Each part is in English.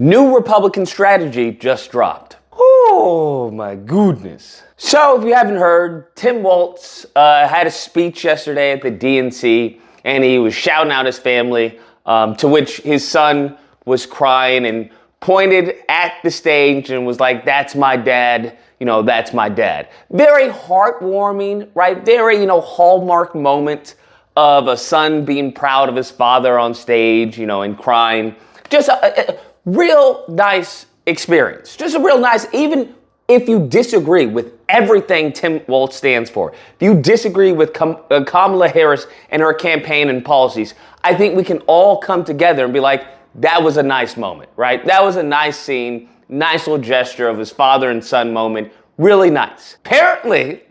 New Republican strategy just dropped. Oh my goodness. So if you haven't heard, Tim Walz had a speech yesterday at the DNC, and he was shouting out his family, to which his son was crying and pointed at the stage and was like, "That's my dad, that's my dad." Very heartwarming, right? Very, hallmark moment of a son being proud of his father on stage, and crying. Just a real nice experience. Just a real nice, even if you disagree with everything Tim Walz stands for, if you disagree with Kamala Harris and her campaign and policies, I think we can all come together and be like, that was a nice moment, right? That was a nice scene, nice little gesture of his father and son moment. Really nice. Apparently,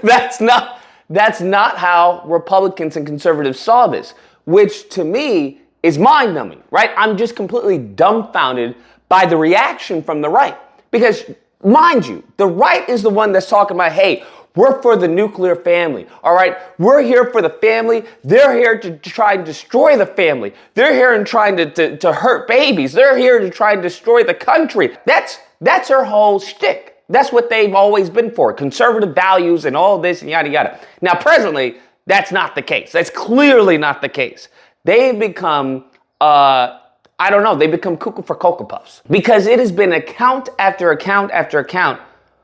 that's not how Republicans and conservatives saw this, which to me is mind-numbing, right? I'm just completely dumbfounded by the reaction from the right. Because, mind you, the right is the one that's talking about, hey, we're for the nuclear family, all right? We're here for the family. They're here to try and destroy the family. They're here and trying to hurt babies. They're here to try and destroy the country. That's their whole shtick. That's what they've always been for, conservative values and all this and yada, yada. Now, presently, that's not the case. That's clearly not the case. They've become, they become cuckoo for Cocoa Puffs. Because it has been account after account after account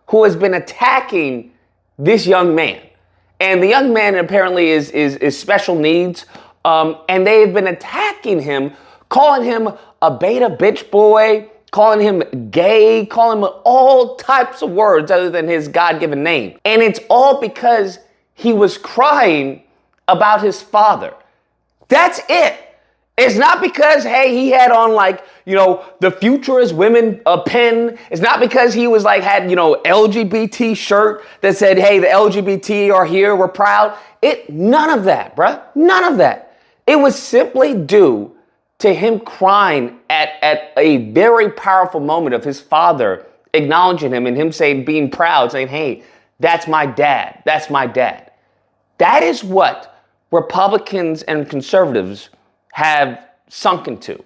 who has been attacking this young man. And the young man apparently is special needs. And they've been attacking him, calling him a beta bitch boy, calling him gay, calling him all types of words other than his God-given name. And it's all because he was crying about his father. That's it. It's not because, hey, he had on the future is women a pin. It's not because he was had, LGBT shirt that said, hey, the LGBT are here, we're proud. None of that, bruh. None of that. It was simply due to him crying at a very powerful moment of his father acknowledging him and him being proud, saying, hey, that's my dad. That's my dad. That is what Republicans and conservatives have sunk into.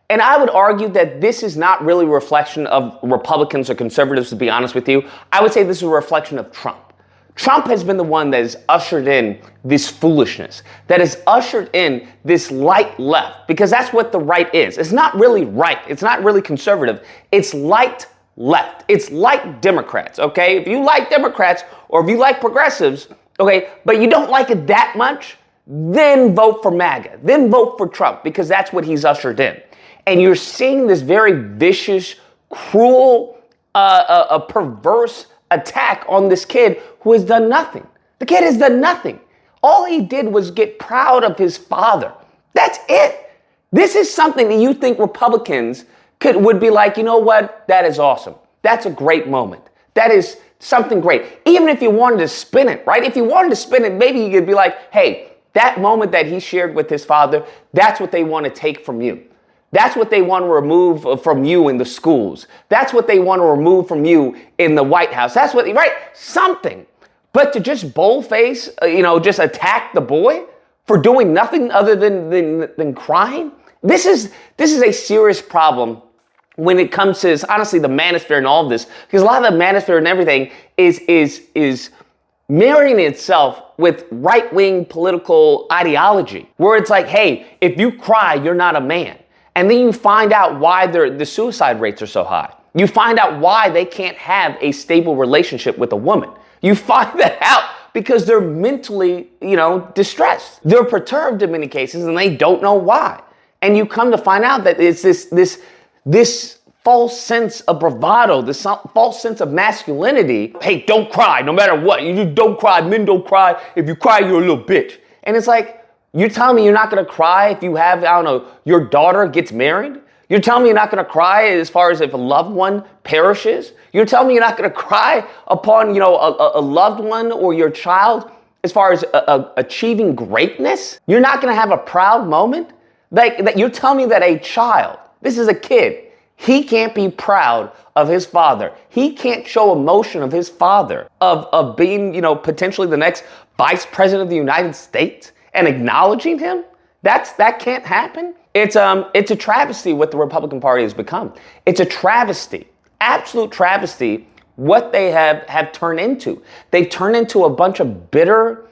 And I would argue that this is not really a reflection of Republicans or conservatives, to be honest with you. I would say this is a reflection of Trump. Trump has been the one that has ushered in this foolishness, that has ushered in this light left, because that's what the right is. It's not really right. It's not really conservative. It's light left. It's light Democrats, okay? If you like Democrats or if you like progressives, okay, but you don't like it that much, then vote for MAGA. Then vote for Trump, because that's what he's ushered in. And you're seeing this very vicious, cruel, a perverse attack on this kid who has done nothing. The kid has done nothing. All he did was get proud of his father. That's it. This is something that you think Republicans would be like, you know what? That is awesome. That's a great moment. That is something great. Even if you wanted to spin it, right? If you wanted to spin it, maybe you could be like, hey, that moment that he shared with his father, that's what they want to take from you. That's what they want to remove from you in the schools. That's what they want to remove from you in the White House. That's what, right? Something. But to just boldface, just attack the boy for doing nothing other than crying. This is a serious problem when it comes to, honestly, the manosphere and all of this, because a lot of the manosphere and everything is marrying itself with right-wing political ideology, where it's like, hey, if you cry, you're not a man. And then you find out why the suicide rates are so high. You find out why they can't have a stable relationship with a woman. You find that out because they're mentally, distressed. They're perturbed in many cases, and they don't know why. And you come to find out that it's this false sense of bravado, this false sense of masculinity. Hey, don't cry, no matter what. You just don't cry. Men don't cry. If you cry, you're a little bitch. And it's like, you're telling me you're not going to cry if you have, your daughter gets married? You're telling me you're not going to cry as far as if a loved one perishes? You're telling me you're not going to cry upon, a loved one or your child as far as achieving greatness? You're not going to have a proud moment? That you're telling me that a child, this is a kid, he can't be proud of his father. He can't show emotion of his father, of being, potentially the next vice president of the United States and acknowledging him? That can't happen. It's a travesty what the Republican Party has become. It's a travesty, absolute travesty, what they have turned into. They've turned into a bunch of bitter,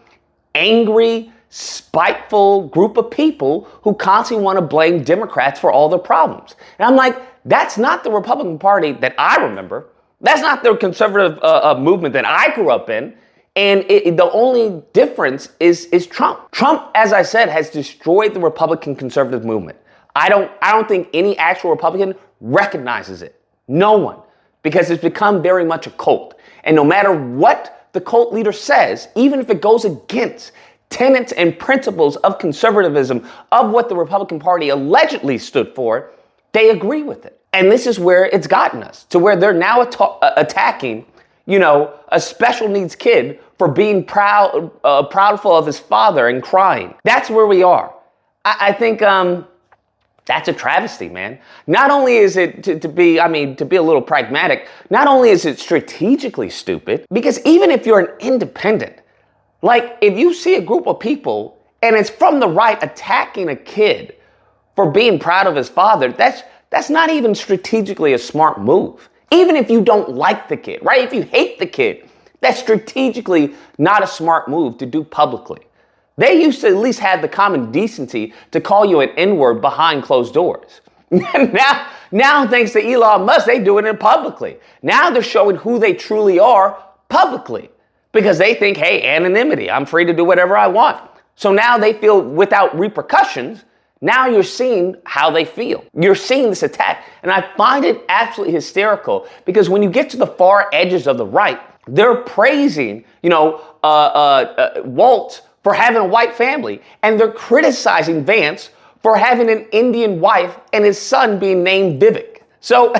angry, spiteful group of people who constantly want to blame Democrats for all their problems. And I'm like, that's not the Republican Party that I remember. That's not the conservative movement that I grew up in. And the only difference is Trump. Trump, as I said, has destroyed the Republican conservative movement. I don't think any actual Republican recognizes it. No one. Because it's become very much a cult. And no matter what the cult leader says, even if it goes against tenets and principles of conservatism, of what the Republican Party allegedly stood for, they agree with it. And this is where it's gotten us, to where they're now attacking, a special needs kid for being proudful of his father and crying. That's where we are. I think that's a travesty, man. Not only is it to be a little pragmatic, not only is it strategically stupid, because even if you're an independent, like if you see a group of people and it's from the right attacking a kid for being proud of his father, that's not even strategically a smart move. Even if you don't like the kid, right? If you hate the kid, that's strategically not a smart move to do publicly. They used to at least have the common decency to call you an N-word behind closed doors. now, thanks to Elon Musk, they do it publicly. Now they're showing who they truly are publicly because they think, hey, anonymity, I'm free to do whatever I want. So now they feel without repercussions. Now you're seeing how they feel. You're seeing this attack. And I find it absolutely hysterical because when you get to the far edges of the right, they're praising, Walz for having a white family. And they're criticizing Vance for having an Indian wife and his son being named Vivek. So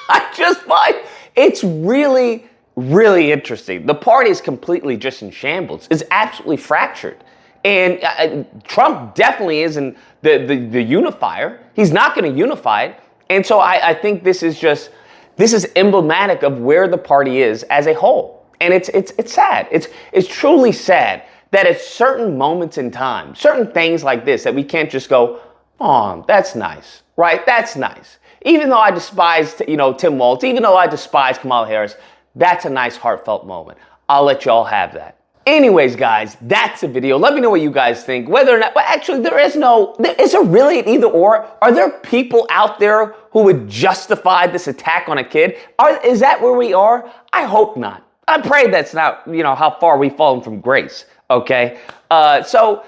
I just find it's really, really interesting. The party is completely just in shambles. It's absolutely fractured. And Trump definitely isn't the unifier. He's not going to unify it. And so I think this is emblematic of where the party is as a whole. And it's sad. It's truly sad that at certain moments in time, certain things like this, that we can't just go, oh, that's nice, right? That's nice. Even though I despise, Tim Walz, even though I despise Kamala Harris, that's a nice heartfelt moment. I'll let y'all have that. Anyways, guys, that's the video. Let me know what you guys think. Whether or not, well, actually, is there really an either or? Are there people out there who would justify this attack on a kid? Is that where we are? I hope not. I pray that's not, how far we've fallen from grace, okay? So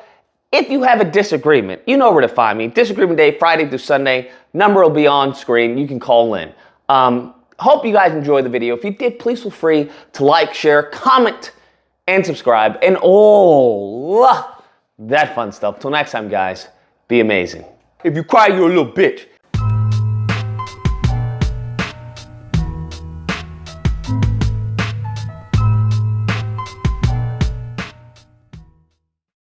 if you have a disagreement, you know where to find me. Disagreement Day, Friday through Sunday. Number will be on screen. You can call in. Hope you guys enjoyed the video. If you did, please feel free to like, share, comment, and subscribe, and all that fun stuff. Till next time, guys, be amazing. If you cry, you're a little bitch.